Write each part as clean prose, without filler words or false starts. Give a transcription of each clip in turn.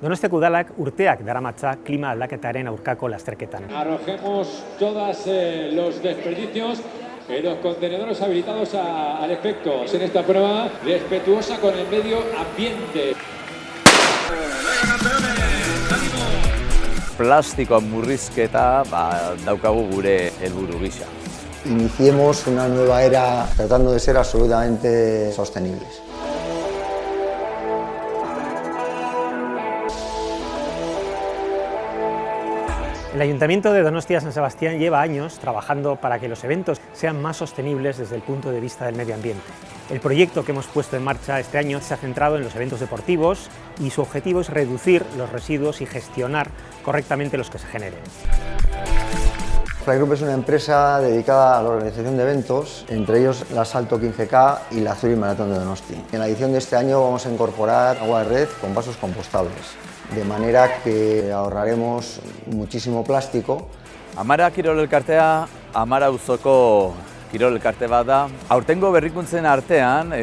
Donostiako udalak urteak daramatza klima aldaketaren aurkako lasterketan. Arrojemos todos los desperdicios en los contenedores habilitados al efecto. En esta prueba respetuosa con el medio ambiente. Plastikoa murrizketa daukagu gure helburu gisa. Iniciemos una nueva era tratando de ser absolutamente sostenibles. El Ayuntamiento de Donostia-San Sebastián lleva años trabajando para que los eventos sean más sostenibles desde el punto de vista del medio ambiente. El proyecto que hemos puesto en marcha este año se ha centrado en los eventos deportivos y su objetivo es reducir los residuos y gestionar correctamente los que se generen. Fly Group es una empresa dedicada a la organización de eventos, entre ellos la Salto 15K y la Zurich Maratón de Donosti. En la edición de este año vamos a incorporar agua de red con vasos compostables, de manera que ahorraremos muchísimo plástico. Amara Kirol Elkartea, Amara auzoko kirol elkarte bat da. Aurtengo berrikuntzen artean,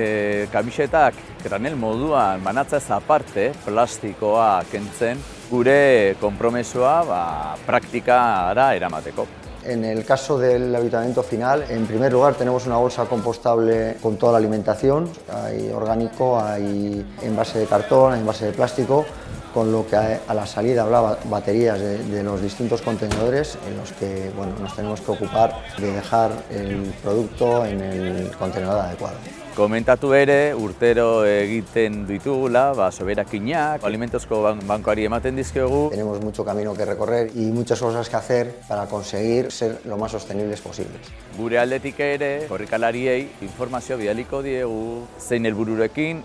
kamisetak granel moduan banatzez aparte, plastikoa kentzen, gure konpromisoa praktikara eramateko. En el caso del habitamiento final, en primer lugar tenemos una bolsa compostable con toda la alimentación, hay orgánico, hay envase de cartón, hay envase de plástico, con lo que a la salida habrá baterías de los distintos contenedores en los que nos tenemos que ocupar de dejar el producto en el contenedor adecuado. Komentatu ere, urtero egiten ditugula, soberakinak, alimentozko bankoari ematen dizkiogu. Tenemos mucho camino que recorrer y muchas cosas que hacer para conseguir ser lo más sostenibles posibles. Gure aldetik ere, korrikalariei informazio bidaliko diegu, zein helbururekin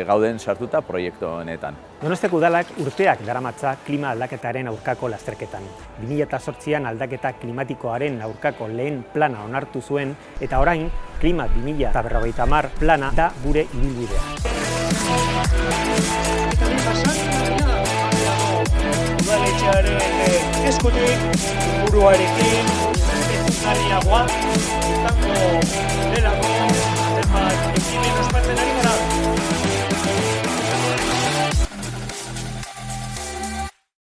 gauden sartuta proiektu honetan. Donostiako udalak urteak daramatza klima aldaketaren aurkako lasterketan. 2008an aldaketa klimatikoaren aurkako lehen plana onartu zuen eta orain klima 2050 plana da gure ibilbidea. Udaletxearen eskutik, buruarekin, ezarriagoa, izango